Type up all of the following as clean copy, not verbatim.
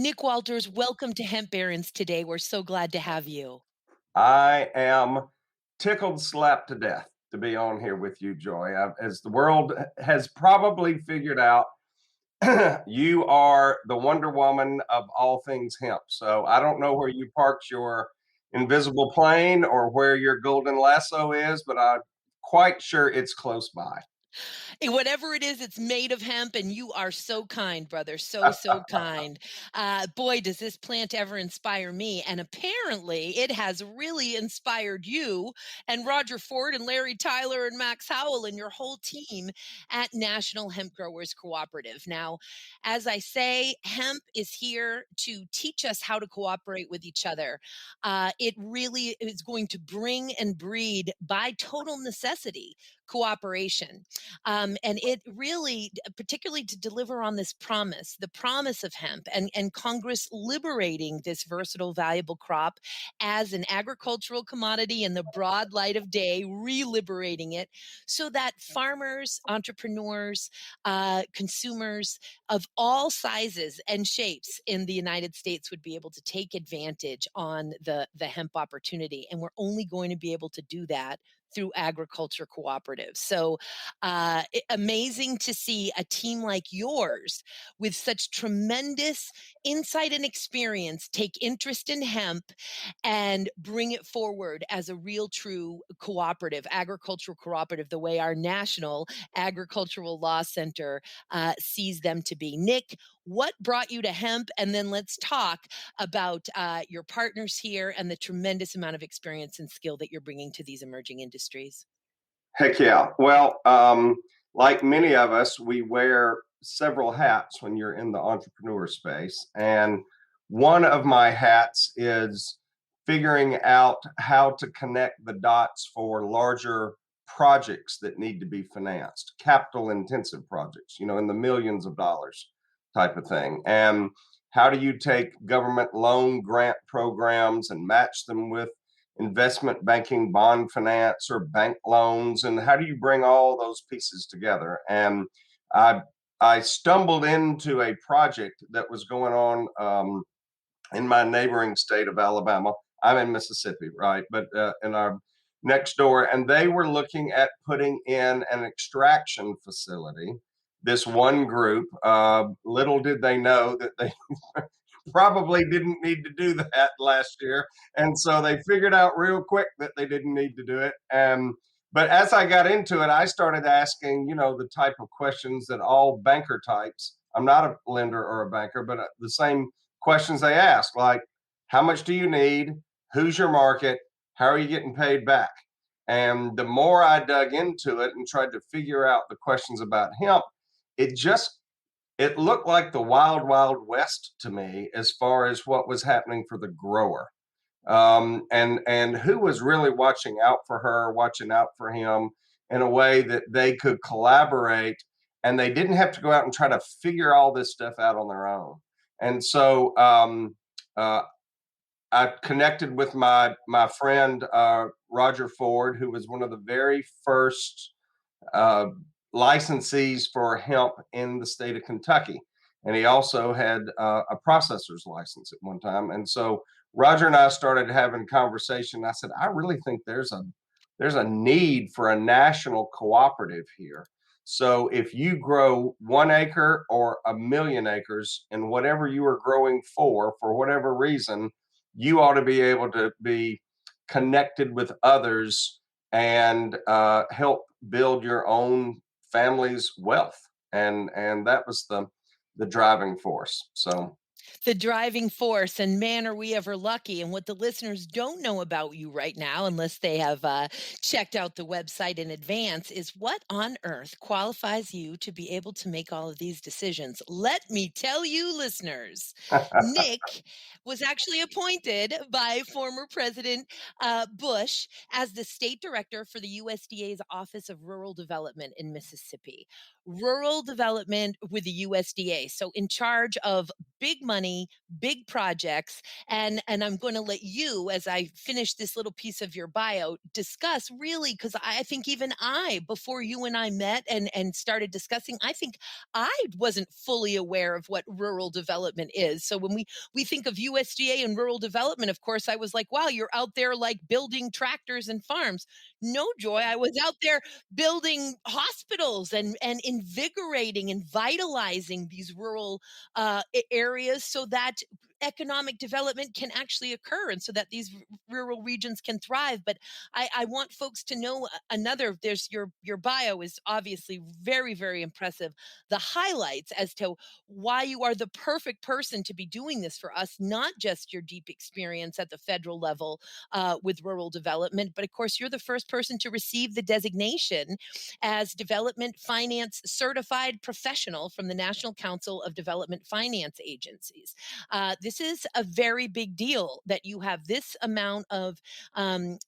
Nick Walters, welcome to Hemp Barons today. We're so glad to have you. I am tickled slap to death to be on here with you, Joy. As the world has probably figured out, you are the Wonder Woman of all things hemp. So I don't know where you parked your invisible plane or where your golden lasso is, but I'm quite sure it's close by. Whatever it is, it's made of hemp, and you are so kind, brother. So kind. Boy, does this plant ever inspire me. And apparently, it has really inspired you and Roger Ford and Larry Tyler and Max Howell and your whole team at National Hemp Growers Cooperative. Now, as I say, hemp is here to teach us how to cooperate with each other. It really is going to bring and breed by total necessity cooperation. And it really, particularly to deliver on this promise, the promise of hemp and Congress liberating this versatile, valuable crop as an agricultural commodity in the broad light of day, reliberating it so that farmers, entrepreneurs, consumers of all sizes and shapes in the United States would be able to take advantage on the hemp opportunity. And we're only going to be able to do that through agriculture cooperatives. So amazing to see a team like yours with such tremendous insight and experience take interest in hemp and bring it forward as a real true cooperative, agricultural cooperative, the way our National Agricultural Law Center sees them to be. Nick, what brought you to hemp? And then let's talk about your partners here and the tremendous amount of experience and skill that you're bringing to these emerging industries. Heck yeah. Well, like many of us, we wear several hats when you're in the entrepreneur space. And one of my hats is figuring out how to connect the dots for larger projects that need to be financed, capital intensive projects, in the millions of dollars type of thing. And how do you take government loan grant programs and match them with investment banking, bond finance, or bank loans, and how do you bring all those pieces together? And I I stumbled into a project that was going on in my neighboring state of Alabama. I'm in Mississippi, right? But in our next door, and they were looking at putting in an extraction facility. This one group, little did they know that they probably didn't need to do that last year. And so they figured out real quick that they didn't need to do it. But as I got into it, I started asking, the type of questions that all banker types, I'm not a lender or a banker, but the same questions they ask, like, how much do you need? Who's your market? How are you getting paid back? And the more I dug into it and tried to figure out the questions about hemp, it just it looked like the wild, wild west to me as far as what was happening for the grower, and who was really watching out for her, watching out for him in a way that they could collaborate, and they didn't have to go out and try to figure all this stuff out on their own. And so uh, I connected with my friend Roger Ford, who was one of the very first uh, licensees for hemp in the state of Kentucky. And he also had a processor's license at one time. And so Roger and I started having conversation. I said, I really think there's a need for a national cooperative here. So if you grow 1 acre or a million acres, and whatever you are growing for whatever reason, you ought to be able to be connected with others and help build your own family's wealth. And that was the driving force. So The driving force, and man, are we ever lucky. And what the listeners don't know about you right now, unless they have checked out the website in advance, is what on earth qualifies you to be able to make all of these decisions. Let me tell you, listeners, Nick was actually appointed by former President Bush as the state director for the USDA's Office of Rural Development in Mississippi. Rural development with the USDA. So, in charge of big money money, big projects. And I'm going to let you, as I finish this little piece of your bio, discuss really, because I think even I, before you and I met and started discussing, I think I wasn't fully aware of what rural development is. So when we think of USDA and rural development, of course, I was like, wow, you're out there like building tractors and farms. No, Joy, I was out there building hospitals and invigorating and vitalizing these rural areas so that economic development can actually occur and so that these rural regions can thrive. But I want folks to know another, there's your bio is obviously very, very impressive. The highlights as to why you are the perfect person to be doing this for us, not just your deep experience at the federal level with rural development, but of course, you're the first person to receive the designation as Development Finance Certified Professional from the National Council of Development Finance Agencies. This is a very big deal that you have this amount of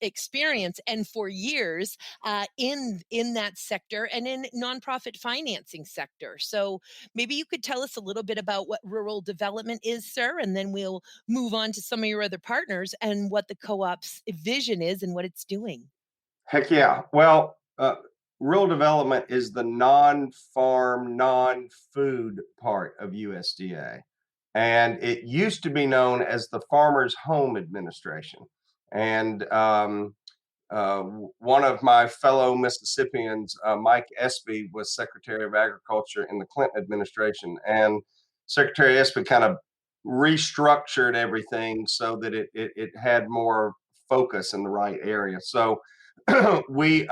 experience and for years in that sector and in nonprofit financing sector. So maybe you could tell us a little bit about what rural development is, sir, and then we'll move on to some of your other partners and what the co-op's vision is and what it's doing. Heck yeah. Well, rural development is the non-farm, non-food part of USDA. And it used to be known as the Farmers Home Administration. And one of my fellow Mississippians, Mike Espy, was Secretary of Agriculture in the Clinton administration. And Secretary Espy kind of restructured everything so that it had more focus in the right area. So we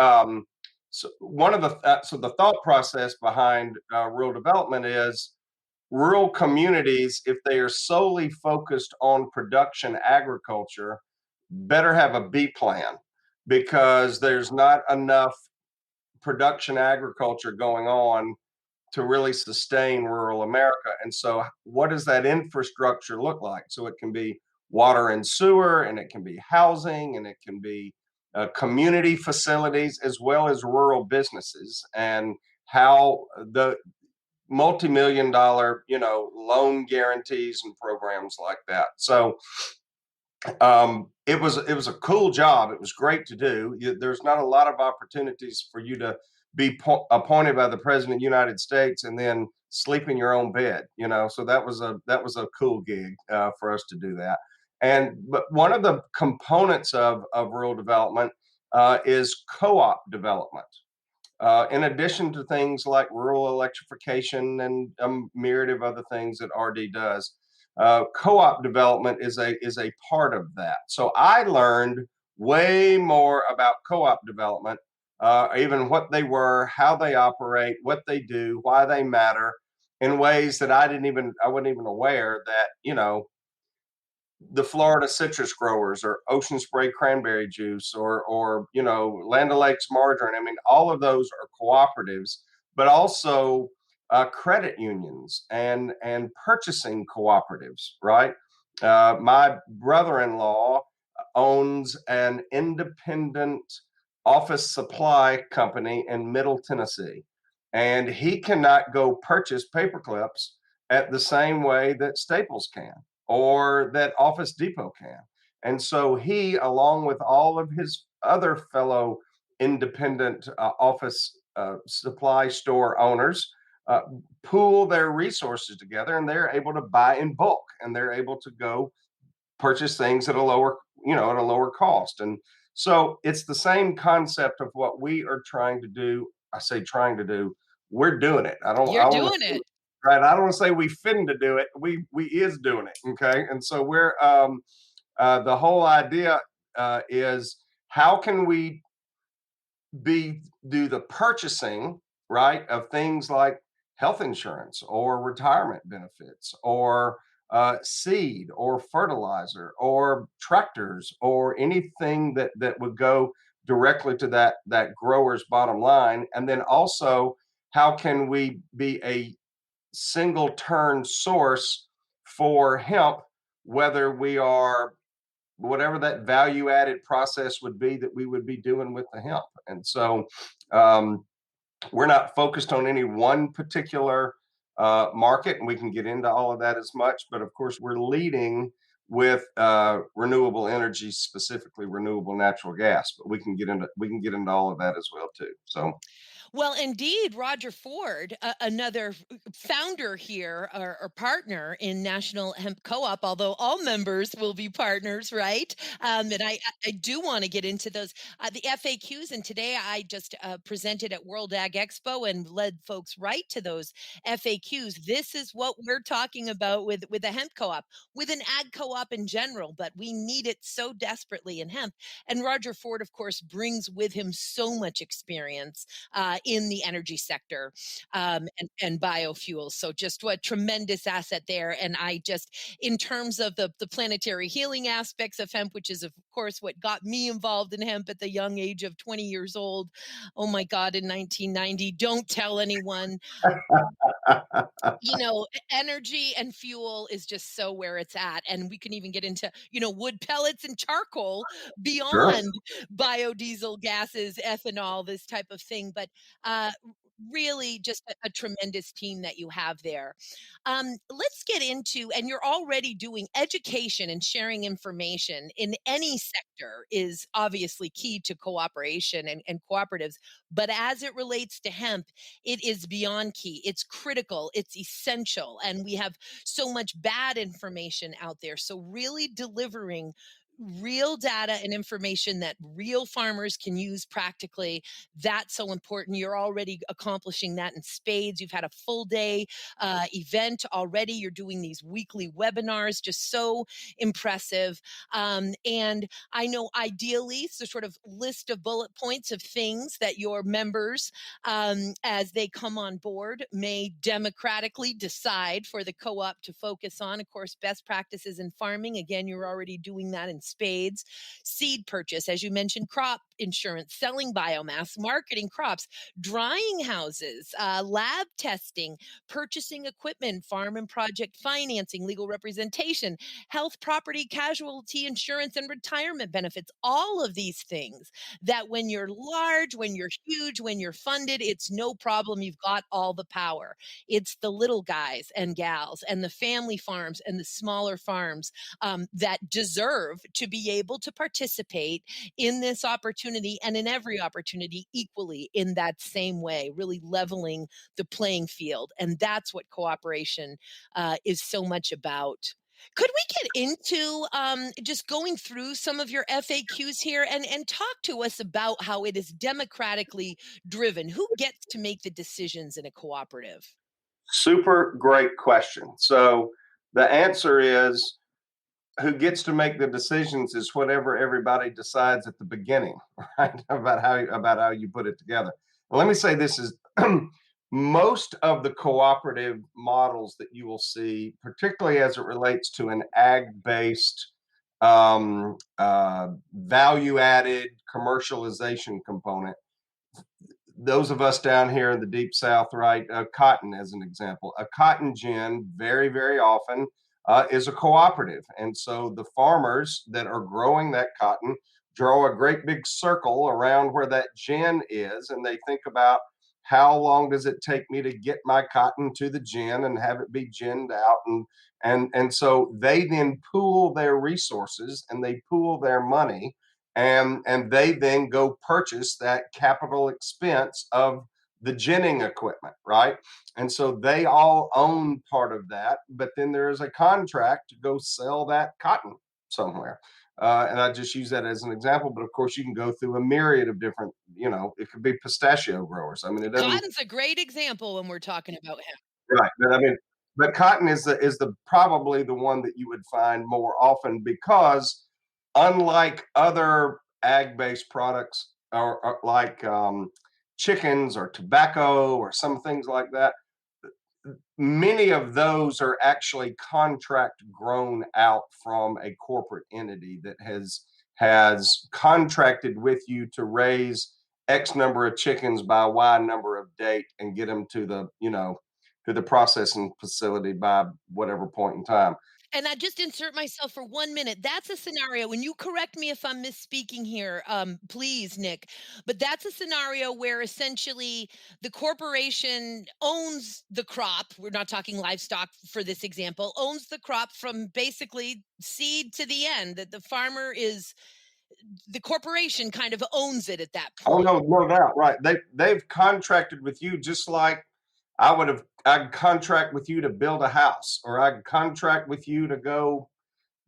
so one of the so the thought process behind rural development is rural communities, if they are solely focused on production agriculture, better have a B plan because there's not enough production agriculture going on to really sustain rural America. And so, what does that infrastructure look like? So, it can be water and sewer, and it can be housing, and it can be community facilities, as well as rural businesses, and how the multi-million dollar, loan guarantees and programs like that. So it was a cool job. It was great to do. There's not a lot of opportunities for you to be appointed by the president of the United States and then sleep in your own bed. So that was a cool gig for us to do that. But one of the components of rural development is co-op development. In addition to things like rural electrification and a myriad of other things that RD does, co-op development is a part of that. So I learned way more about co-op development, even what they were, how they operate, what they do, why they matter, in ways that I wasn't even aware that the Florida citrus growers or Ocean Spray cranberry juice or Land O'Lakes margarine. I mean, all of those are cooperatives, but also credit unions and purchasing cooperatives. Right. My brother-in-law owns an independent office supply company in Middle Tennessee, and he cannot go purchase paper clips at the same way that Staples can or that Office Depot can. And so he, along with all of his other fellow independent office supply store owners, uh, pool their resources together, and they're able to buy in bulk, and they're able to go purchase things at a lower cost. And so it's the same concept of what we are trying to do. I say trying to do. We're doing it. You're I want doing to it. right. I don't want to say we finna do it. We is doing it. Okay. And so we're the whole idea is how can we do the purchasing, right, of things like health insurance or retirement benefits or seed or fertilizer or tractors or anything that would go directly to that grower's bottom line. And then also, how can we be a single turn source for hemp, whether we are whatever that value added process would be that we would be doing with the hemp. And so um, we're not focused on any one particular market, and we can get into all of that as much. But of course, we're leading with renewable energy, specifically renewable natural gas. But we can get into all of that as well too. So Well, indeed, Roger Ford, another founder here or partner in National Hemp Co-op, although all members will be partners, right? And I do want to get into those the FAQs. And today I just presented at World Ag Expo and led folks right to those FAQs. This is what we're talking about with a hemp co-op, with an ag co-op in general, but we need it so desperately in hemp. And Roger Ford, of course, brings with him so much experience in the energy sector and biofuels. So just what tremendous asset there. And I just, in terms of the planetary healing aspects of hemp, which is of course what got me involved in hemp at the young age of 20 years old. Oh my God, in 1990, don't tell anyone. Energy and fuel is just so where it's at. And we can even get into, wood pellets and charcoal sure. beyond biodiesel gases, ethanol, this type of thing. But really just a tremendous team that you have there. Let's get into, and you're already doing education and sharing information in any sector is obviously key to cooperation and cooperatives. But as it relates to hemp, it is beyond key. It's critical, it's essential, and we have so much bad information out there. So, really delivering real data and information that real farmers can use practically, that's so important. You're already accomplishing that in spades. You've had a full day event already. You're doing these weekly webinars, just so impressive. And I know ideally, so sort of list of bullet points of things that your members as they come on board, may democratically decide for the co op to focus on. Of course, best practices in farming. Again, you're already doing that in spades. Seed purchase, as you mentioned, crop insurance, selling biomass, marketing crops, drying houses, lab testing, purchasing equipment, farm and project financing, legal representation, health, property, casualty insurance, and retirement benefits. All of these things that when you're large, when you're huge, when you're funded, it's no problem. You've got all the power. It's the little guys and gals and the family farms and the smaller farms that deserve to be able to participate in this opportunity and in every opportunity equally in that same way, really leveling the playing field. And that's what cooperation is so much about. Could we get into just going through some of your FAQs here and talk to us about how it is democratically driven? Who gets to make the decisions in a cooperative? Super great question. So the answer is, who gets to make the decisions is whatever everybody decides at the beginning, right? About how you put it together. And let me say this is most of the cooperative models that you will see, particularly as it relates to an ag-based value-added commercialization component, those of us down here in the deep south, right? Cotton, as an example, a cotton gin very, very often is a cooperative. And so the farmers that are growing that cotton draw a great big circle around where that gin is, and they think about how long does it take me to get my cotton to the gin and have it be ginned out, and so they then pool their resources and they pool their money, and they then go purchase that capital expense of the ginning equipment, right? And so they all own part of that, but then there is a contract to go sell that cotton somewhere. And I just use that as an example, but of course you can go through a myriad of different, it could be pistachio growers. I mean, it doesn't. Cotton's a great example when we're talking about hemp. Right, but I mean, but cotton is the probably the one that you would find more often, because unlike other ag-based products, or like chickens or tobacco or some things like that, many of those are actually contract grown out from a corporate entity that has contracted with you to raise X number of chickens by Y number of date and get them to the processing facility by whatever point in time. And I just insert myself for 1 minute. That's a scenario, and you correct me if I'm misspeaking here, please, Nick, but that's a scenario where essentially the corporation owns the crop. We're not talking livestock for this example, owns the crop from basically seed to the end, that the farmer is the corporation kind of owns it at that Oh point. no, no doubt, right? They've contracted with you just like I'd contract with you to build a house, or I'd contract with you to go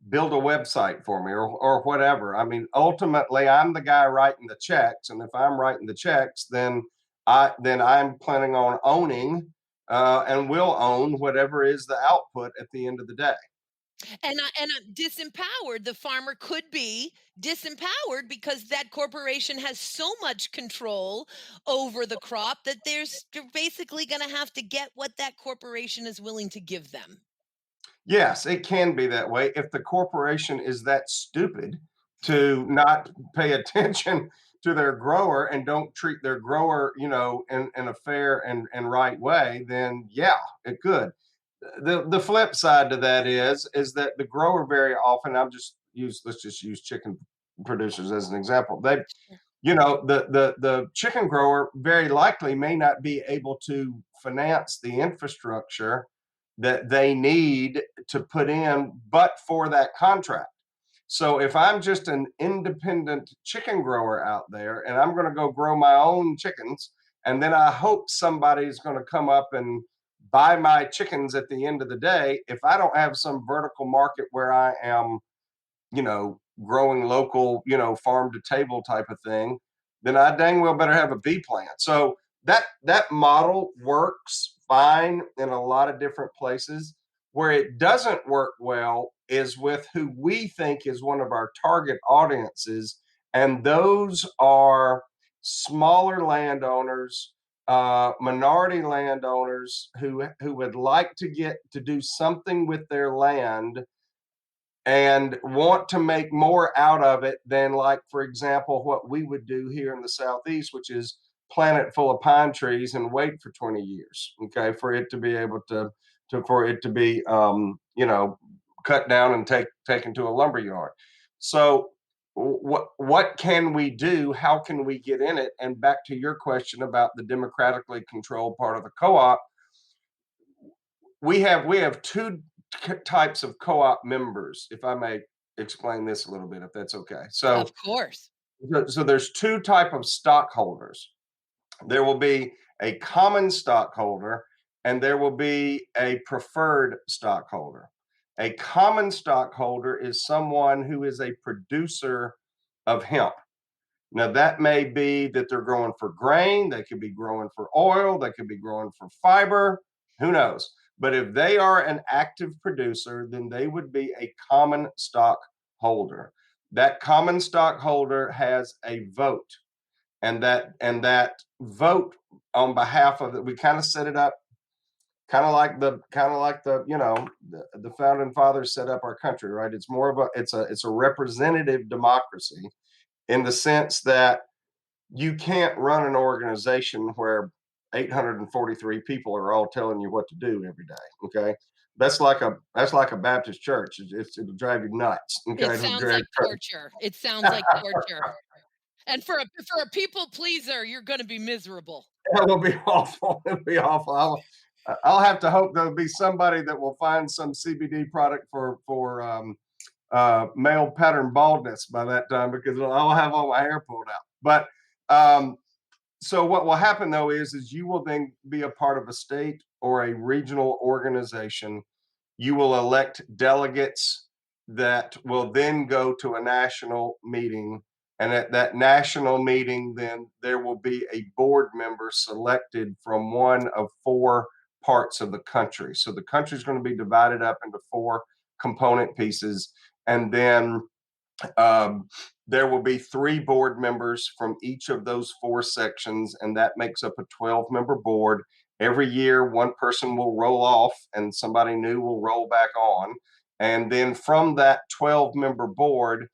build a website for me, or whatever. I mean, ultimately, I'm the guy writing the checks, and if I'm writing the checks, then I'm planning on owning and will own whatever is the output at the end of the day. And I'm disempowered. The farmer could be disempowered because that corporation has so much control over the crop that they're basically going to have to get what that corporation is willing to give them. Yes, it can be that way if the corporation is that stupid to not pay attention to their grower and don't treat their grower, in a fair and right way, then yeah, it could. The flip side to that is that the grower very often, let's just use chicken producers as an example. The chicken grower very likely may not be able to finance the infrastructure that they need to put in but for that contract. So if I'm just an independent chicken grower out there and I'm going to go grow my own chickens, and then I hope somebody's going to come up and buy my chickens at the end of the day, if I don't have some vertical market where I am, growing local, farm to table type of thing, then I dang well better have a B plan. So that model works fine in a lot of different places. Where it doesn't work well is with who we think is one of our target audiences, and those are smaller landowners, minority landowners who would like to get to do something with their land and want to make more out of it than, like, for example, what we would do here in the southeast, which is plant it full of pine trees and wait for 20 years, okay, for it to be able to for it to be cut down and taken to a lumber yard. So what can we do? How can we get in it? And back to your question about the democratically controlled part of the co-op, we have two types of co-op members, if I may explain this a little bit, if that's okay. Of course. So there's two type of stockholders. There will be a common stockholder and there will be a preferred stockholder. A common stockholder is someone who is a producer of hemp. Now, that may be that they're growing for grain, they could be growing for oil, they could be growing for fiber, who knows? But if they are an active producer, then they would be a common stockholder. That common stockholder has a vote, and that vote on behalf of it, we kind of set it up kind of like the the founding fathers set up our country, right? It's more of a representative democracy in the sense that you can't run an organization where 843 people are all telling you what to do every day. Okay, that's like a Baptist church. It'll drive you nuts. Okay, It sounds like torture. It sounds like torture. And for a people pleaser, you're going to be miserable. that will be awful. It'll be awful. I'll have to hope there'll be somebody that will find some CBD product for male pattern baldness by that time, because I'll have all my hair pulled out. But so what will happen though is you will then be a part of a state or a regional organization. You will elect delegates that will then go to a national meeting. And at that national meeting, then there will be a board member selected from one of four parts of the country. So the country is going to be divided up into four component pieces. And then there will be three board members from each of those four sections, and that makes up a 12-member board. Every year, one person will roll off and somebody new will roll back on. And then from that 12-member board,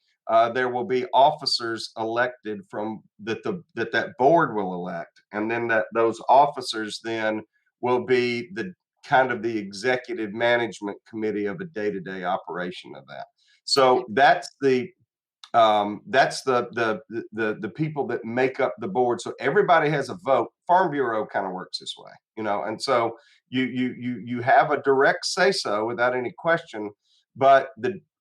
there will be officers elected from that board will elect. And then those officers then will be the kind of the executive management committee of a day-to-day operation of that. So that's the people that make up the board. So everybody has a vote. Farm Bureau kind of works this way, and so you have a direct say so without any question, but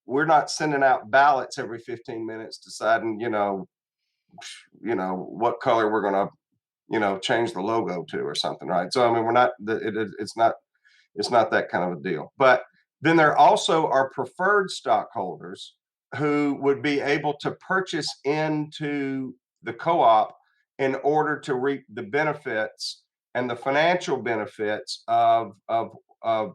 we're not sending out ballots every 15 minutes deciding, what color we're going to, change the logo to or something, right? So I mean, we're not it's not that kind of a deal. But then there also are preferred stockholders who would be able to purchase into the co-op in order to reap the benefits and the financial benefits of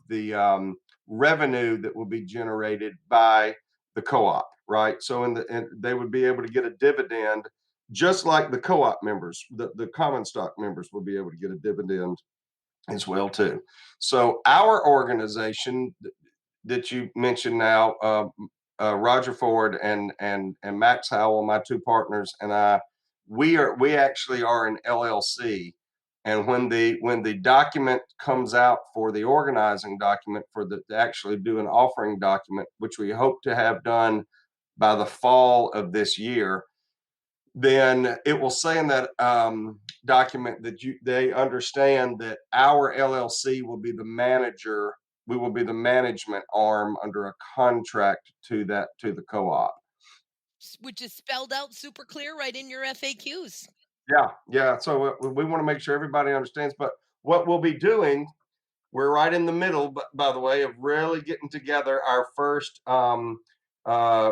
the revenue that will be generated by the co-op, right? So they would be able to get a dividend just like the co-op members, the common stock members will be able to get a dividend as well too. So our organization that you mentioned now, Roger Ford and Max Howell, my two partners, and I, we actually are an LLC. And when the document comes out for the organizing document for the to actually do an offering document, which we hope to have done by the fall of this year, then it will say in that document that they understand that our LLC will be the manager. We will be the management arm under a contract to the co-op. Which is spelled out super clear right in your FAQs. Yeah, yeah. So we want to make sure everybody understands. But what we'll be doing, we're right in the middle, by the way, of really getting together our first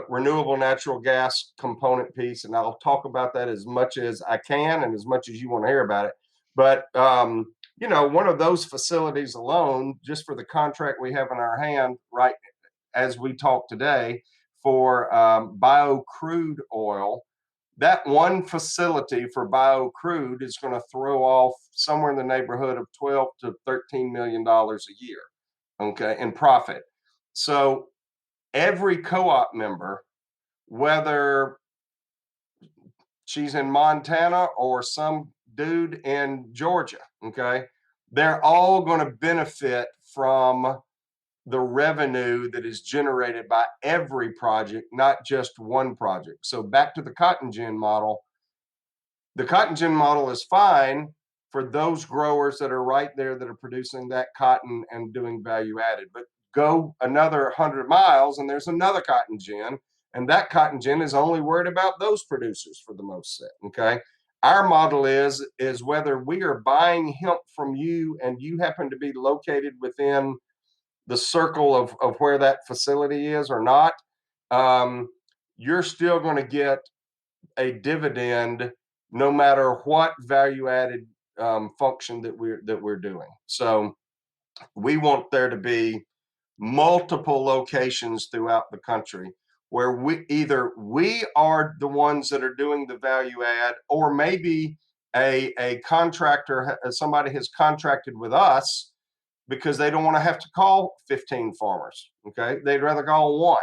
renewable natural gas component piece. And I'll talk about that as much as I can and as much as you want to hear about it. But, one of those facilities alone, just for the contract we have in our hand right as we talk today for bio crude oil, that one facility for bio crude is going to throw off somewhere in the neighborhood of 12 to 13 million dollars a year, okay, in profit. So every co-op member, whether she's in Montana or some dude in Georgia, okay, they're all going to benefit from the revenue that is generated by every project, not just one project. So back to the cotton gin model. The cotton gin model is fine for those growers that are right there that are producing that cotton and doing value added. But go another 100 miles and there's another cotton gin, and that cotton gin is only worried about those producers for the most set. Okay. Our model is whether we are buying hemp from you and you happen to be located within the circle of where that facility is or not, um, you're still going to get a dividend no matter what value added function that we're doing. So we want there to be multiple locations throughout the country where we are the ones that are doing the value add, or maybe a contractor, somebody has contracted with us because they don't want to have to call 15 farmers. Okay. They'd rather call one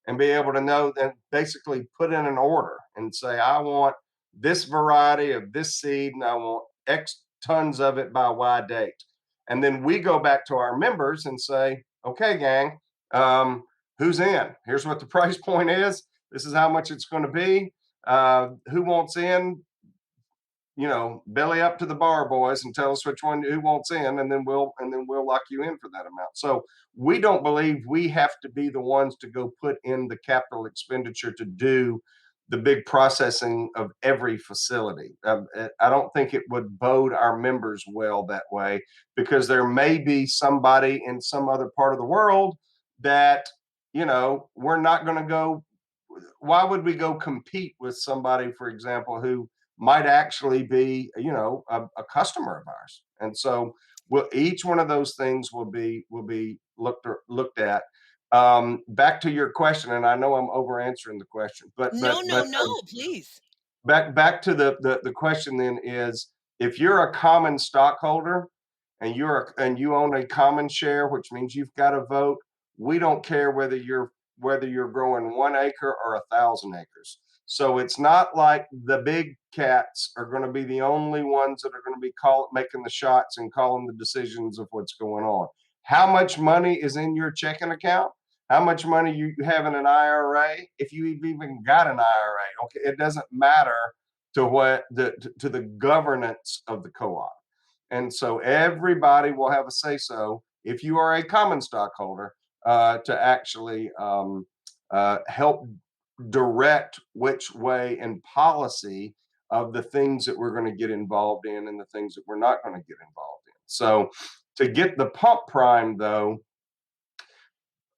and be able to know that basically put in an order and say, I want this variety of this seed and I want X tons of it by Y date. And then we go back to our members and say, okay, gang, who's in? Here's what the price point is. This is how much it's going to be. Who wants in? Belly up to the bar, boys, and tell us who wants in, and then we'll lock you in for that amount. So we don't believe we have to be the ones to go put in the capital expenditure to do the big processing of every facility. I don't think it would bode our members well that way, because there may be somebody in some other part of the world that we're not going to go. Why would we go compete with somebody, for example, who might actually be, a customer of ours? And so, each one of those things will be looked at. Back to your question, and I know I'm over answering the question, but No, no, no, please. back to the question then is, if you're a common stockholder and you own a common share, which means you've got a vote, we don't care whether you're growing 1 acre or 1,000 acres. So it's not like the big cats are going to be the only ones that are going to be making the shots and calling the decisions of what's going on. how much money is in your checking account, how much money you have in an IRA, if you've even got an IRA. Okay, it doesn't matter to the governance of the co-op. And so everybody will have a say so if you are a common stockholder to actually help direct which way and policy of the things that we're going to get involved in and the things that we're not going to get involved in. So to get the pump prime, though,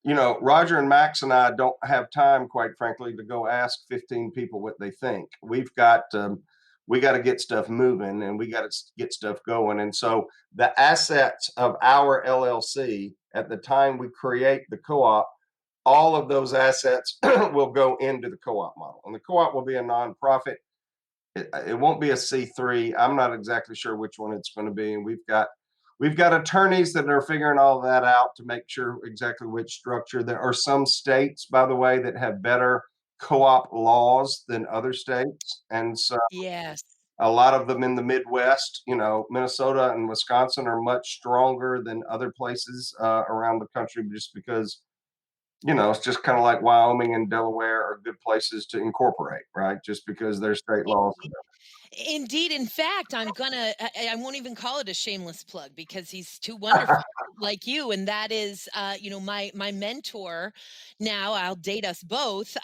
Roger and Max and I don't have time, quite frankly, to go ask 15 people what they think. We got to get stuff moving and we got to get stuff going. And so the assets of our LLC at the time we create the co-op, all of those assets will go into the co-op model. And the co-op will be a nonprofit. It won't be a C3. I'm not exactly sure which one it's going to be. And we've got attorneys that are figuring all that out to make sure exactly which structure. There are some states, by the way, that have better co-op laws than other states. And so Yes. a lot of them in the Midwest, Minnesota and Wisconsin are much stronger than other places around the country just because it's just kind of like Wyoming and Delaware are good places to incorporate, right? Just because their state laws. Indeed. In fact, I won't even call it a shameless plug because he's too wonderful like you. And that is, my mentor. Now I'll date us both.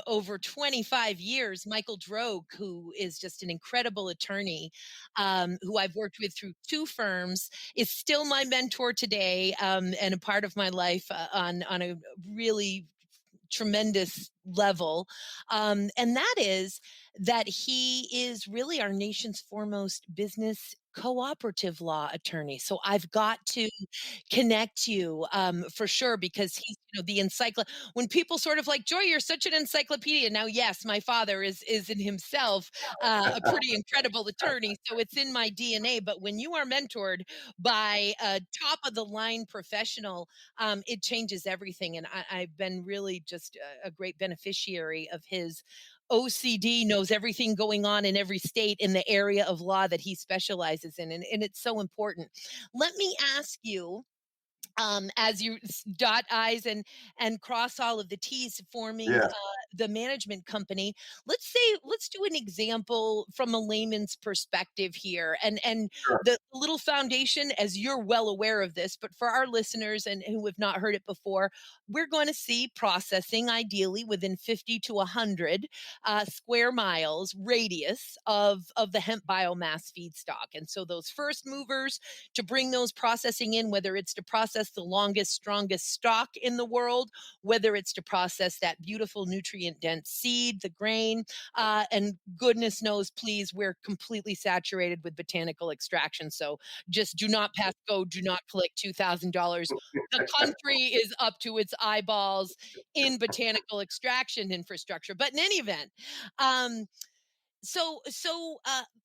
Over 25 years, Michael Drogue, who is just an incredible attorney, who I've worked with through two firms, is still my mentor today, and a part of my life on a really tremendous level. And that is that he is really our nation's foremost business cooperative law attorney. So I've got to connect you for sure because he's the when people sort of like, Joy, you're such an encyclopedia. Now yes, my father is in himself a pretty incredible attorney, so it's in my DNA. But when you are mentored by a top of the line professional, it changes everything. And I've been really just a great beneficiary of his OCD, knows everything going on in every state in the area of law that he specializes in. And it's so important. Let me ask you, as you dot I's and cross all of the T's, forming Yeah, the management company. Let's do an example from a layman's perspective here, and sure. the little foundation, as you're well aware of this, but for our listeners and who have not heard it before, we're going to see processing ideally within 50 to 100 square miles radius of the hemp biomass feedstock, and so those first movers to bring those processing in, whether it's to process the longest, strongest stock in the world, whether it's to process that beautiful nutrient dense seed, the grain, and goodness knows, please, we're completely saturated with botanical extraction. So just do not pass go, do not collect $2,000. The country is up to its eyeballs in botanical extraction infrastructure. But in any event, um,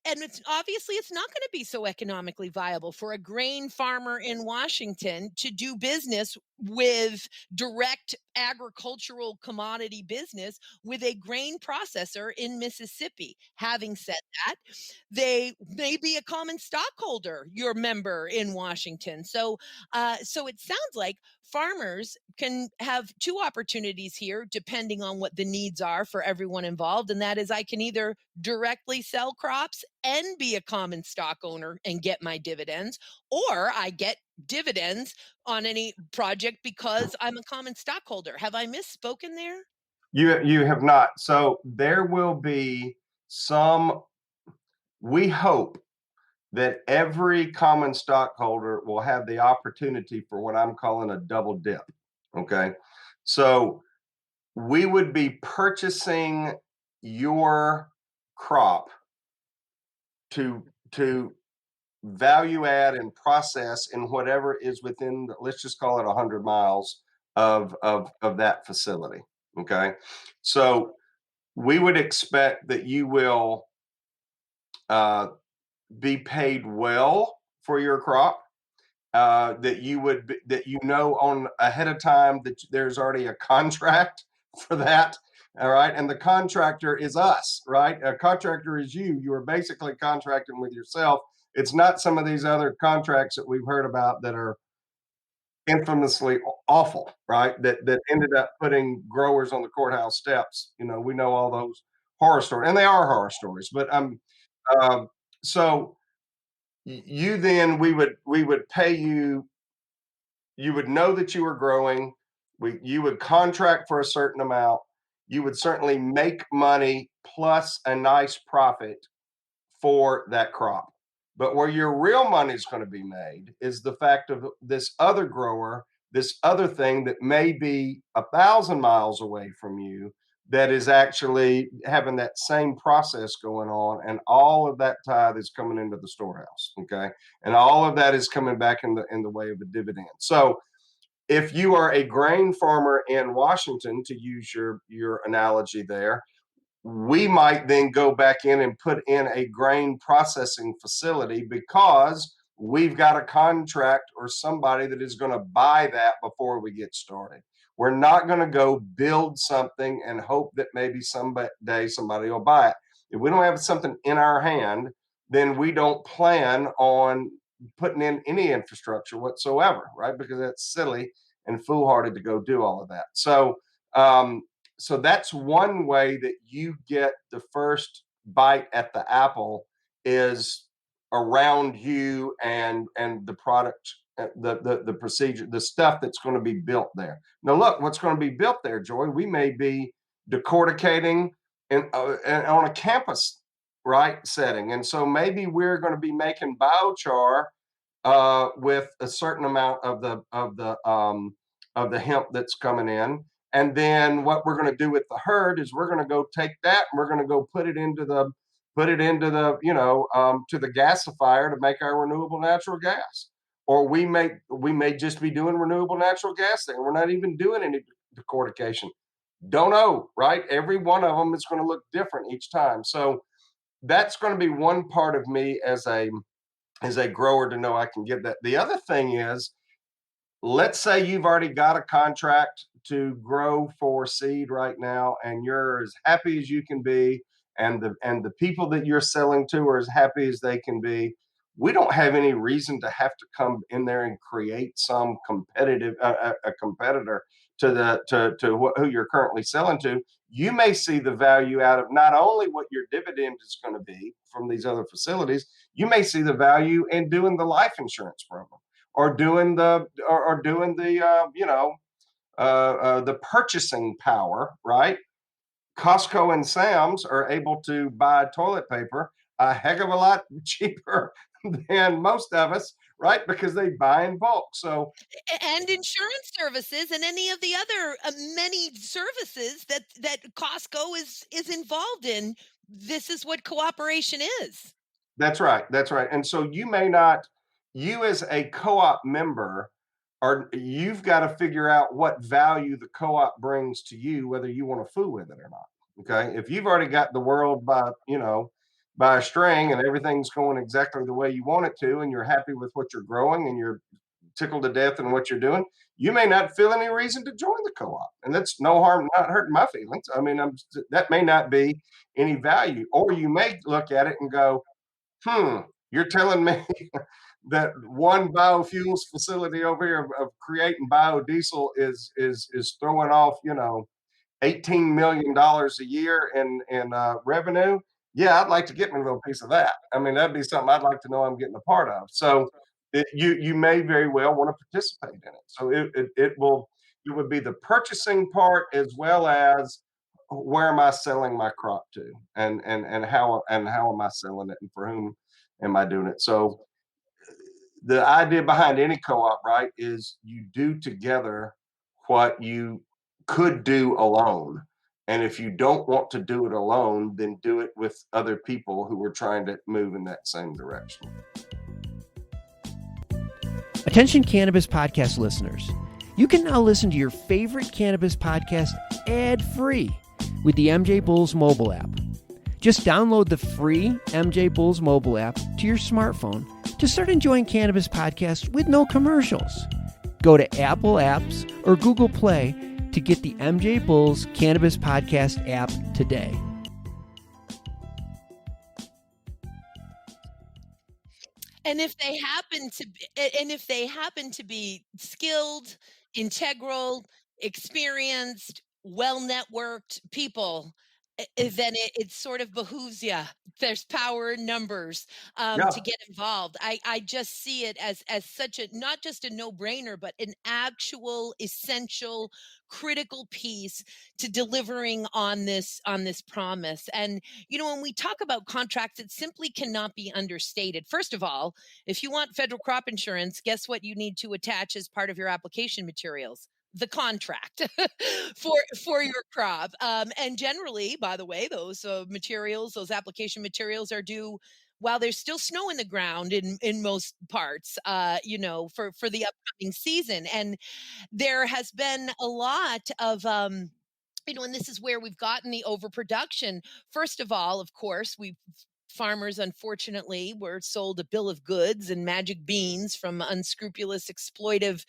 and it's not going to be so economically viable for a grain farmer in Washington to do business with direct agricultural commodity business with a grain processor in Mississippi. Having said that, they may be a common stockholder, your member in Washington. So it sounds like farmers can have two opportunities here, depending on what the needs are for everyone involved. And that is, I can either directly sell crops and be a common stock owner and get my dividends, or I get dividends on any project because I'm a common stockholder. Have I misspoken there? You have not. So there will be some. We hope that every common stockholder will have the opportunity for what I'm calling a double dip. Okay, so we would be purchasing your crop to value add and process in whatever is within, let's just call it 100 miles of that facility. Okay, so we would expect that you will uh, be paid well for your crop, that on ahead of time that there's already a contract for that. All right, and the contractor is us, right? A contractor is you. You are basically contracting with yourself. It's not some of these other contracts that we've heard about that are infamously awful, right? That ended up putting growers on the courthouse steps. We know all those horror stories, and they are horror stories. But um, so you then we would pay you. You would know that you were growing. You would contract for a certain amount. You would certainly make money plus a nice profit for that crop. But where your real money is going to be made is the fact of this other grower, this other thing that may be 1,000 miles away from you, that is actually having that same process going on, and all of that tithe is coming into the storehouse. Okay, and all of that is coming back in the way of a dividend. So if you are a grain farmer in Washington, to use your analogy there, we might then go back in and put in a grain processing facility because we've got a contract or somebody that is going to buy that before we get started. We're not going to go build something and hope that maybe someday somebody will buy it. If we don't have something in our hand, then we don't plan on putting in any infrastructure whatsoever, right? Because that's silly and foolhardy to go do all of that. So that's one way that you get the first bite at the apple, is around you and the product, the procedure, the stuff that's going to be built there. Now look, what's going to be built there, Joy? We may be decorticating and on a campus, right, setting, and so maybe we're going to be making biochar with a certain amount of the hemp that's coming in. And then what we're going to do with the herd is we're going to go take that and we're going to go put it into the to the gasifier to make our renewable natural gas. Or we may just be doing renewable natural gas there. We're not even doing any decortication. Don't know, right? Every one of them is going to look different each time. So that's going to be one part of me as a grower to know I can give that. The other thing is, let's say you've already got a contract to grow for seed right now, and you're as happy as you can be, and the people that you're selling to are as happy as they can be. We don't have any reason to have to come in there and create some a competitor to who you're currently selling to. You may see the value out of not only what your dividend is going to be from these other facilities. You may see the value in doing the life insurance program, or doing the purchasing power, right? Costco and Sam's are able to buy toilet paper a heck of a lot cheaper than most of us, right? Because they buy in bulk. So And insurance services and any of the other many services that Costco is involved in. This is what cooperation is. that's right. That's right. And so you may not, you as a co-op member, you've got to figure out what value the co-op brings to you, whether you want to fool with it or not. Okay. If you've already got the world by a string and everything's going exactly the way you want it to, and you're happy with what you're growing and you're tickled to death in what you're doing, you may not feel any reason to join the co-op. And that's no harm, not hurting my feelings. I mean, that may not be any value. Or you may look at it and go, hmm, you're telling me that one biofuels facility over here of creating biodiesel is throwing off, $18 million a year in revenue. Yeah, I'd like to get me a little piece of that. I mean, that'd be something I'd like to know I'm getting a part of. So you may very well want to participate in it. So it would be the purchasing part, as well as where am I selling my crop to, and how am I selling it, and for whom am I doing it. So the idea behind any co-op, right, is you do together what you could do alone. And if you don't want to do it alone, then do it with other people who are trying to move in that same direction. Attention Cannabis Podcast listeners. You can now listen to your favorite cannabis podcast ad-free with the MJ Bulls mobile app. Just download the free MJ Bulls mobile app to your smartphone to start enjoying cannabis podcasts with no commercials. Go to Apple Apps or Google Play to get the MJ Bulls Cannabis Podcast app today. And if they happen to be and if they happen to be skilled, integral, experienced, well-networked people, then it sort of behooves you. There's power in numbers, to Yeah. get involved. I just see it as such a not just a no-brainer, but an actual essential critical piece to delivering on this promise. And when we talk about contracts, it simply cannot be understated. First of all, if you want federal crop insurance, guess what you need to attach as part of your application materials? The contract for your crop. And generally, by the way, those materials, those application materials, are due while there's still snow in the ground in most parts. For the upcoming season, and there has been a lot of and this is where we've gotten the overproduction. First of all, of course, we farmers unfortunately were sold a bill of goods and magic beans from unscrupulous exploitive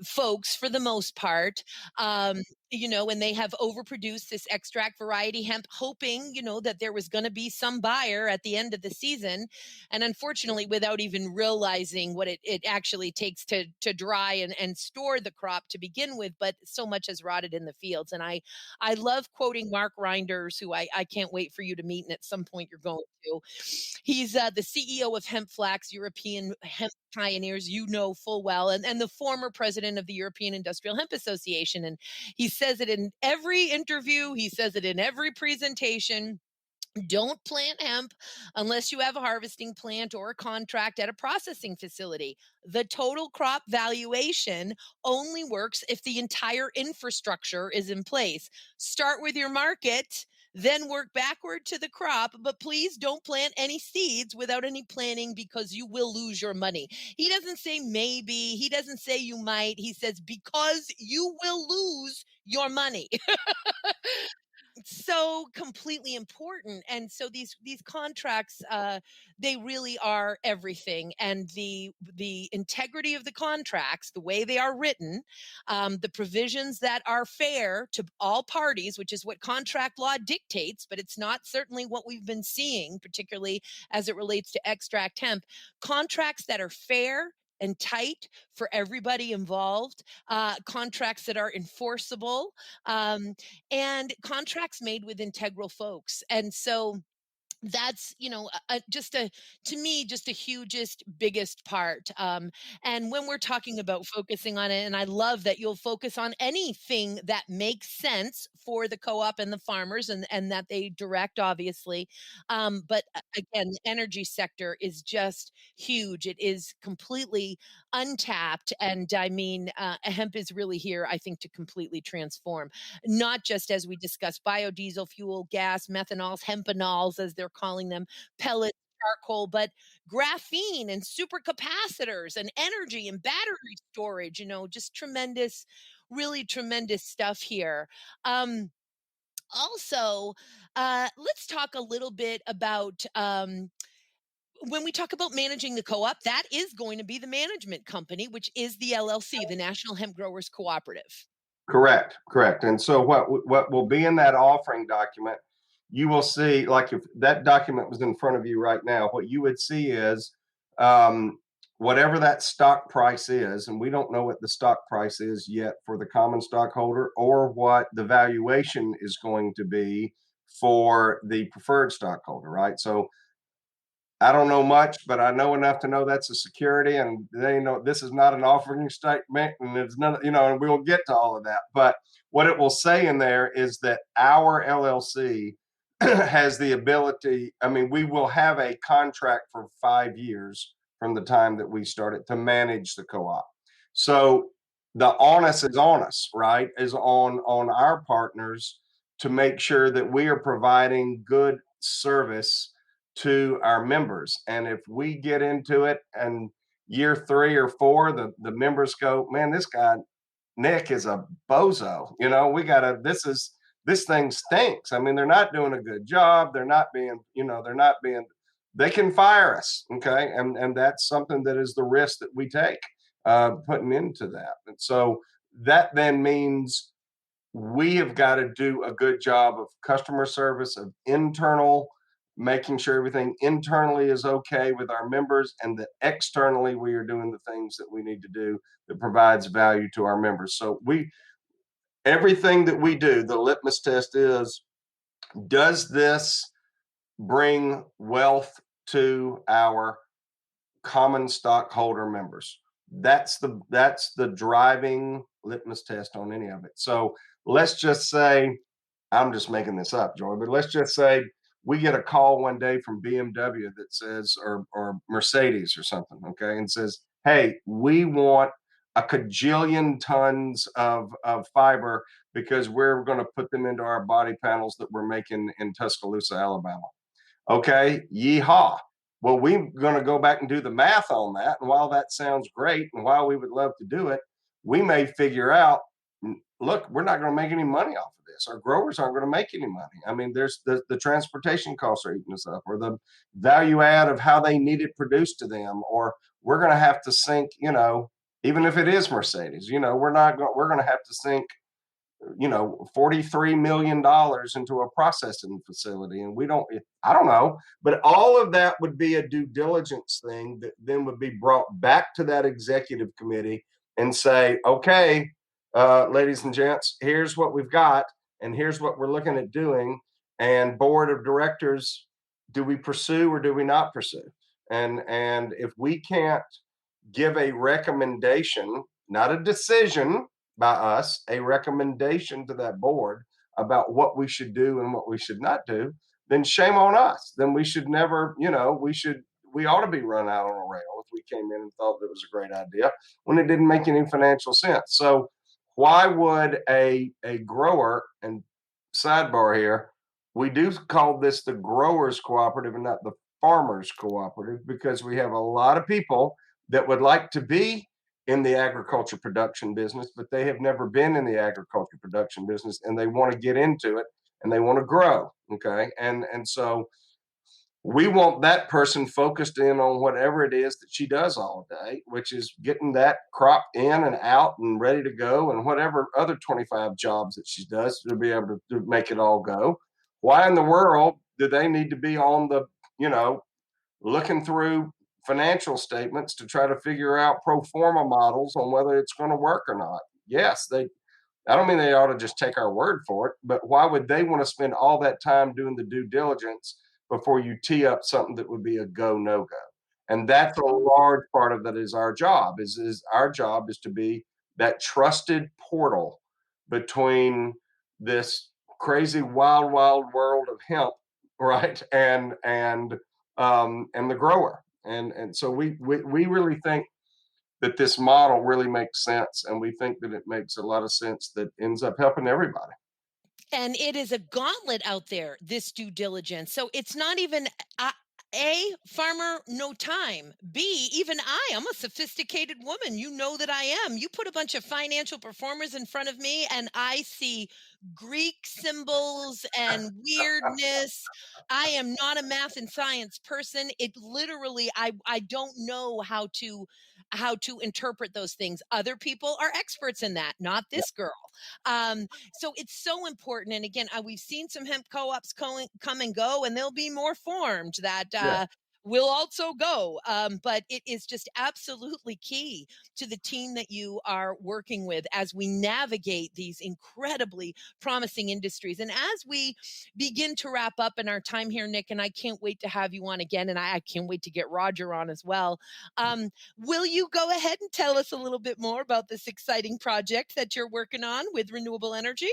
folks for the most part. And they have overproduced this extract variety hemp, hoping that there was going to be some buyer at the end of the season, and unfortunately without even realizing what it actually takes to dry and store the crop to begin with. But so much has rotted in the fields. And I love quoting Mark Reinders, who I can't wait for you to meet, and at some point you're going to. He's the CEO of Hemp Flax, European Hemp Pioneers, full well, and the former president of the European Industrial Hemp Association. And he says it in every interview, he says it in every presentation. Don't plant hemp unless you have a harvesting plant or a contract at a processing facility. The total crop valuation only works if the entire infrastructure is in place. Start with your market, then work backward to the crop, but please don't plant any seeds without any planning, because you will lose your money. He doesn't say maybe, he doesn't say you might, he says because you will lose your money. So completely important. And so these contracts, they really are everything. And the integrity of the contracts, the way they are written, the provisions that are fair to all parties, which is what contract law dictates, but it's not certainly what we've been seeing, particularly as it relates to extract hemp. Contracts that are fair and tight for everybody involved, contracts that are enforceable, um, and contracts made with integral folks. And so that's just a to me just a hugest biggest part. And when we're talking about focusing on it, and I love that you'll focus on anything that makes sense for the co-op and the farmers, and that they direct, obviously. But again, the energy sector is just huge. It is completely untapped, and I mean, hemp is really here, I think, to completely transform, not just, as we discussed, biodiesel fuel, gas, methanols, hempanols, as they're calling them, pellets, charcoal, but graphene and supercapacitors and energy and battery storage, just tremendous, really tremendous stuff here. Also, let's talk a little bit about when we talk about managing the co-op, that is going to be the management company, which is the LLC, the National Hemp Growers Cooperative. Correct. And so what will be in that offering document, you will see, like if that document was in front of you right now, what you would see is um, whatever that stock price is, and we don't know what the stock price is yet for the common stockholder, or what the valuation is going to be for the preferred stockholder, right? So I don't know much, but I know enough to know that's a security, and they know this is not an offering statement, and it's none, and we'll get to all of that. But what it will say in there is that our LLC has the ability. I mean, we will have a contract for 5 years from the time that we started to manage the co-op. So the onus is on us, right? Is on our partners to make sure that we are providing good service to our members. And if we get into it and year 3 or 4, the members go, man, this guy Nick is a bozo. This thing stinks. I mean, they're not doing a good job. They can fire us. Okay. And that's something that is the risk that we take putting into that. And so that then means we have got to do a good job of customer service, of internal making sure everything internally is okay with our members, and that externally we are doing the things that we need to do that provides value to our members. So everything that we do, the litmus test is, does this bring wealth to our common stockholder members? That's the driving litmus test on any of it. So let's just say, I'm just making this up, Joy, but let's just say we get a call one day from BMW that says, or Mercedes or something, okay, and says, hey, we want a cajillion tons of fiber because we're going to put them into our body panels that we're making in Tuscaloosa, Alabama. Okay, yeehaw. Well, we're going to go back and do the math on that. And while that sounds great, and while we would love to do it, we may figure out, look, we're not going to make any money off of this. Our growers aren't going to make any money. I mean, there's the transportation costs are eating us up, or the value add of how they need it produced to them, or we're going to have to sink, even if it is Mercedes, we're going to have to sink $43 million into a processing facility. And I don't know, but all of that would be a due diligence thing that then would be brought back to that executive committee and say, okay, ladies and gents, here's what we've got, and here's what we're looking at doing. And board of directors, do we pursue or do we not pursue? And if we can't give a recommendation, not a decision by us, a recommendation to that board about what we should do and what we should not do, then shame on us. Then we should never, we ought to be run out on a rail if we came in and thought it was a great idea when it didn't make any financial sense. So why would a grower, and sidebar here, we do call this the Growers Cooperative and not the Farmers Cooperative, because we have a lot of people that would like to be in the agriculture production business, but they have never been in the agriculture production business, and they want to get into it and they want to grow. Okay. And so we want that person focused in on whatever it is that she does all day, which is getting that crop in and out and ready to go, and whatever other 25 jobs that she does to be able to make it all go. Why in the world do they need to be on the, looking through financial statements to try to figure out pro forma models on whether it's going to work or not? Yes, I don't mean they ought to just take our word for it, but why would they want to spend all that time doing the due diligence before you tee up something that would be a go, no go? And that's a large part of that is our job. Is our job is to be that trusted portal between this crazy wild world of hemp, right, and the grower. And so we really think that this model really makes sense, and we think that it makes a lot of sense that ends up helping everybody. And it is a gauntlet out there, this due diligence. So it's not even A, farmer, no time. B, even I'm a sophisticated woman. You know that I am. You put a bunch of financial performers in front of me, and I see Greek symbols and weirdness. I am not a math and science person. It literally, I don't know how to interpret those things. Other people are experts in that, not this girl. So it's so important. And again, we've seen some hemp co-ops come and go, and there'll be more formed that will also go. But it is just absolutely key to the team that you are working with as we navigate these incredibly promising industries. And as we begin to wrap up in our time here, Nick, and I can't wait to have you on again, and I can't wait to get Roger on as well. Will you go ahead and tell us a little bit more about this exciting project that you're working on with renewable energy?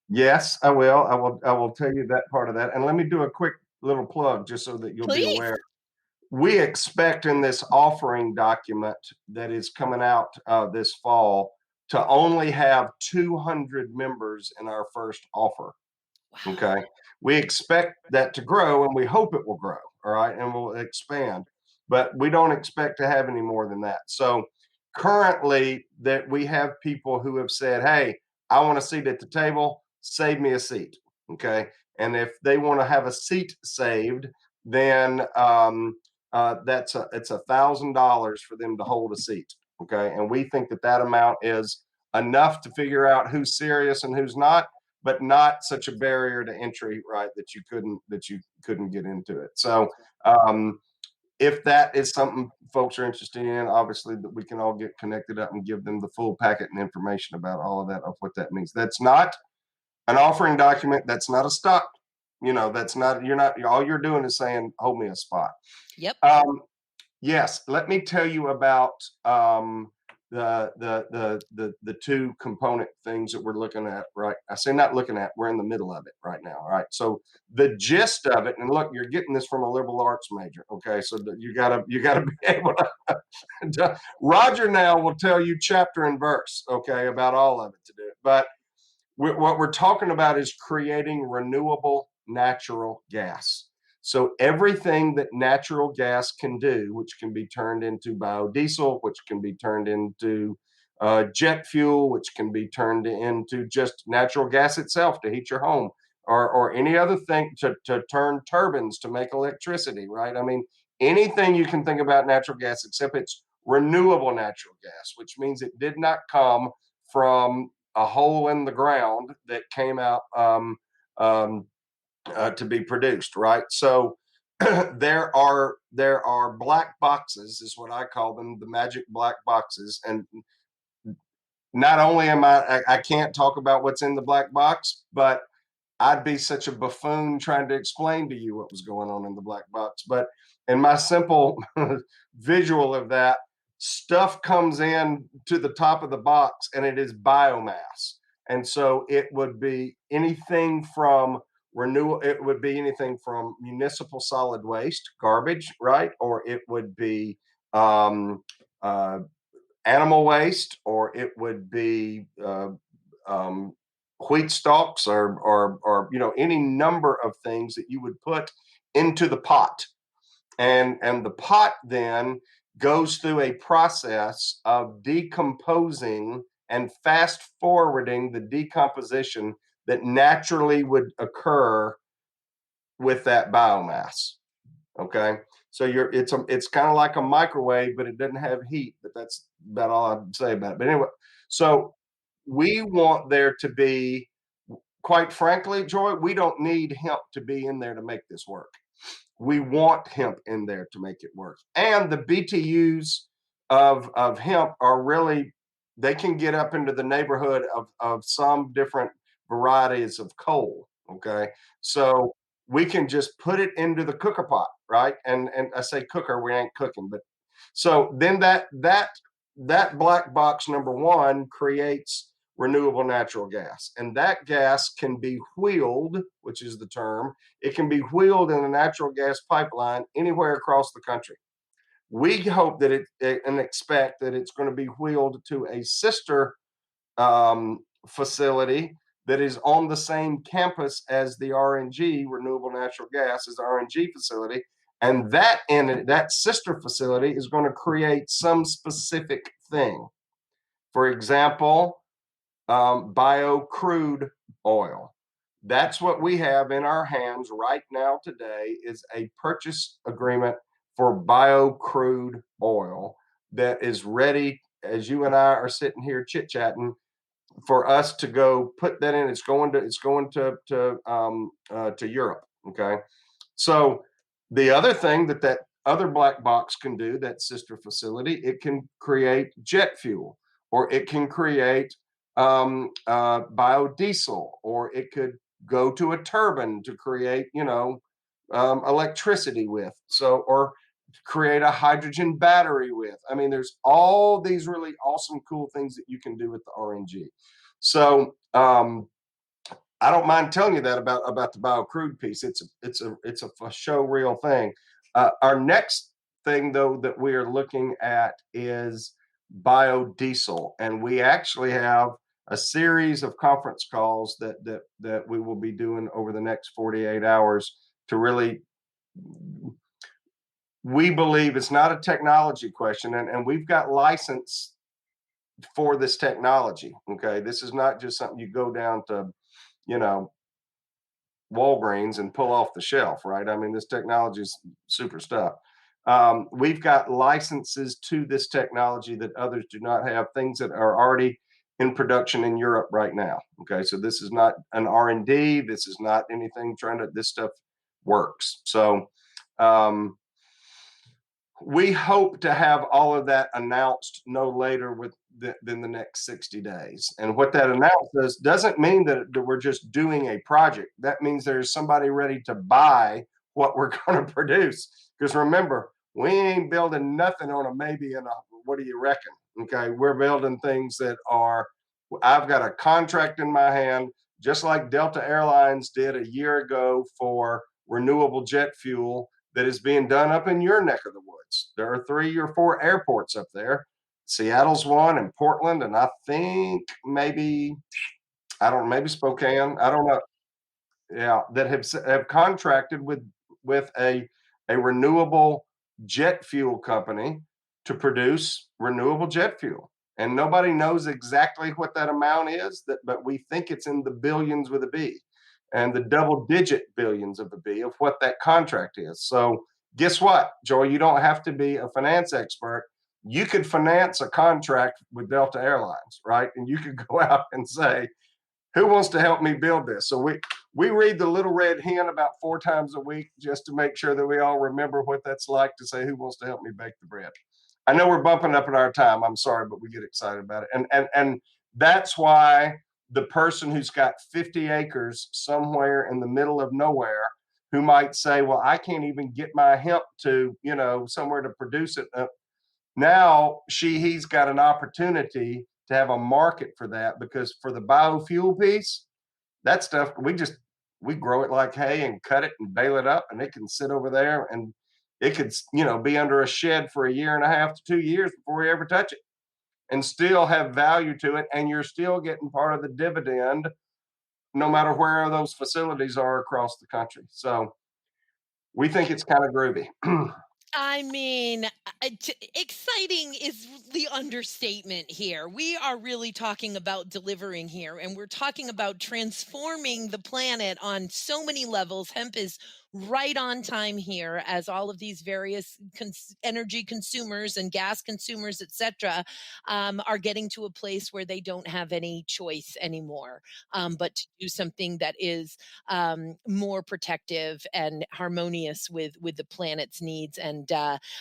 Yes, I will. I will tell you that part of that. And let me do a quick little plug just so that you'll be Please. aware. We expect in this offering document that is coming out this fall to only have 200 members in our first offer. Wow. Okay. We expect that to grow, and we hope it will grow. All right. And we'll expand, but we don't expect to have any more than that. So currently that we have people who have said, hey, I want a seat at the table, save me a seat. Okay. And if they want to have a seat saved, then it's $1,000 for them to hold a seat. Okay. And we think that amount is enough to figure out who's serious and who's not. but not such a barrier to entry, right, that you couldn't get into it. So if that is something folks are interested in, obviously that we can all get connected up and give them the full packet and information about all of that, of what that means. That's not an offering document. That's not a stock. That's not, all you're doing is saying, hold me a spot. Yep. Yes, let me tell you about the two component things that we're looking at, right? I say not looking at, we're in the middle of it right now, right? So the gist of it, and look, you're getting this from a liberal arts major, okay? So you gotta be able to. Roger now will tell you chapter and verse, okay, about all of it to do it, but what we're talking about is creating renewable natural gas. So everything that natural gas can do, which can be turned into biodiesel, which can be turned into jet fuel, which can be turned into just natural gas itself to heat your home, or any other thing to turn turbines to make electricity, right? I mean, anything you can think about natural gas, except it's renewable natural gas, which means it did not come from a hole in the ground that came out to be produced, right? So there are black boxes, is what I call them, the magic black boxes. And not only I can't talk about what's in the black box, but I'd be such a buffoon trying to explain to you what was going on in the black box. But in my simple visual of that, stuff comes in to the top of the box and it is biomass. And so it would be anything from it would be anything from municipal solid waste, garbage, right? Or it would be animal waste, or it would be wheat stalks, or any number of things that you would put into the pot, and the pot then goes through a process of decomposing and fast forwarding the decomposition that naturally would occur with that biomass. Okay, so it's kind of like a microwave, but it doesn't have heat. But that's about all I'd say about it. But anyway, so we want there to be, quite frankly, Joy, we don't need hemp to be in there to make this work. We want hemp in there to make it work. And the BTUs of hemp are really, they can get up into the neighborhood of some different varieties of coal. Okay, so we can just put it into the cooker pot, right? And I say cooker, we ain't cooking, but so then that black box number one creates renewable natural gas, and that gas can be wheeled, which is the term. It can be wheeled in a natural gas pipeline anywhere across the country. We hope that and expect that it's going to be wheeled to a sister facility that is on the same campus as the RNG, renewable natural gas, as the RNG facility. And that sister facility is going to create some specific thing. For example, bio crude oil. That's what we have in our hands right now today, is a purchase agreement for bio crude oil that is ready, as you and I are sitting here chit chatting, for us to go put that in. It's going to Europe. Okay, so the other thing that other black box can do, that sister facility, it can create jet fuel, or it can create biodiesel, or it could go to a turbine to create electricity with. So, or create a hydrogen battery with. I mean, there's all these really awesome, cool things that you can do with the RNG. So I don't mind telling you that about the bio crude piece. It's a for show real thing. Our next thing, though, that we are looking at is biodiesel, and we actually have a series of conference calls that we will be doing over the next 48 hours to really. We believe it's not a technology question, and we've got license for this technology. Okay, this is not just something you go down to, Walgreens and pull off the shelf, right? I mean, this technology is super stuff. We've got licenses to this technology that others do not have, things that are already in production in Europe right now. Okay, so this is not an R&D. This is not anything trying to. This stuff works. So um, we hope to have all of that announced no later than the next 60 days. And what that announces doesn't mean that we're just doing a project. That means there's somebody ready to buy what we're going to produce. Because remember, we ain't building nothing on a maybe and a what do you reckon? Okay, we're building things that are, I've got a contract in my hand, just like Delta Airlines did a year ago for renewable jet fuel that is being done up in your neck of the woods. There are 3 or 4 airports up there. Seattle's one, and Portland, and I think maybe, I don't know, maybe Spokane. I don't know. Yeah, that have contracted with a renewable jet fuel company to produce renewable jet fuel. And nobody knows exactly what that amount is, but we think it's in the billions with a B and the double digit billions of a B of what that contract is. So guess what, Joy? You don't have to be a finance expert. You could finance a contract with Delta Airlines, right? And you could go out and say, who wants to help me build this? So we read the Little Red Hen about 4 times a week just to make sure that we all remember what that's like to say, who wants to help me bake the bread? I know we're bumping up at our time. I'm sorry, but we get excited about it. And that's why the person who's got 50 acres somewhere in the middle of nowhere who might say, well, I can't even get my hemp to, somewhere to produce it. Now he's got an opportunity to have a market for that, because for the biofuel piece, that stuff, we grow it like hay and cut it and bale it up, and it can sit over there and it could, be under a shed for 1.5 to 2 years before we ever touch it and still have value to it. And you're still getting part of the dividend no matter where those facilities are across the country. So we think it's kind of groovy. I mean, exciting is the understatement here. We are really talking about delivering here, and we're talking about transforming the planet on so many levels. Hemp is right on time here, as all of these various energy consumers and gas consumers, etc., are getting to a place where they don't have any choice anymore, but to do something that is more protective and harmonious with the planet's needs. And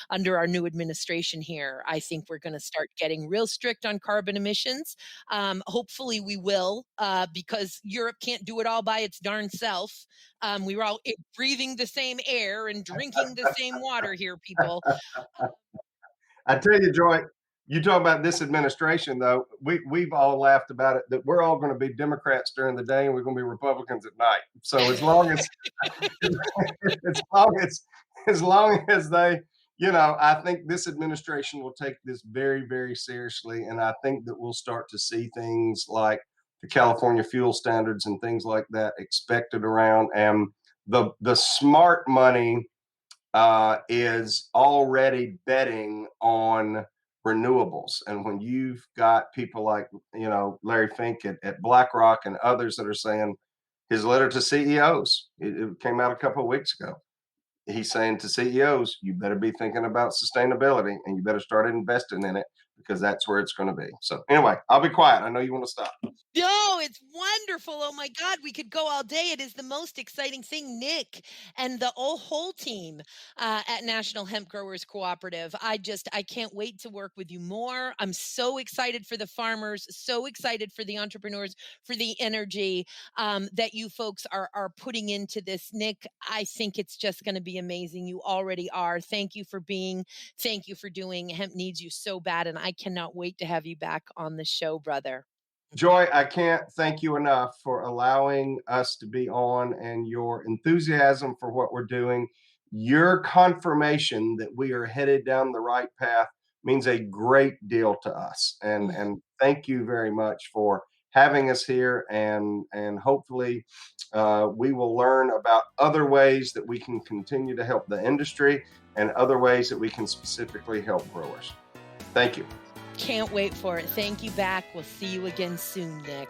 under our new administration here, I think we're going to start getting real strict on carbon emissions. Hopefully we will, because Europe can't do it all by its darn self. We were all breathing the same air and drinking the same water here, people. I tell you, Joy, you talk about this administration, though. We've all laughed about it, that we're all going to be Democrats during the day and we're going to be Republicans at night. So as long as as long as they, I think this administration will take this very, very seriously, and I think that we'll start to see things like the California fuel standards and things like that expected around. And the smart money is already betting on renewables. And when you've got people like, Larry Fink at BlackRock and others that are saying, his letter to CEOs, it came out a couple of weeks ago. He's saying to CEOs, you better be thinking about sustainability and you better start investing in it, because that's where it's going to be. So anyway, I'll be quiet. I know you want to stop. No, it's wonderful. Oh my God, we could go all day. It is the most exciting thing, Nick and the whole team at National Hemp Growers Cooperative. I can't wait to work with you more. I'm so excited for the farmers, so excited for the entrepreneurs, for the energy that you folks are putting into this. Nick, I think it's just going to be amazing. You already are. Thank you for doing. Hemp needs you so bad, and I cannot wait to have you back on the show, brother. Joy, I can't thank you enough for allowing us to be on, and your enthusiasm for what we're doing. Your confirmation that we are headed down the right path means a great deal to us. And thank you very much for having us here. And hopefully we will learn about other ways that we can continue to help the industry and other ways that we can specifically help growers. Thank you. Can't wait for it. Thank you back. We'll see you again soon, Nick.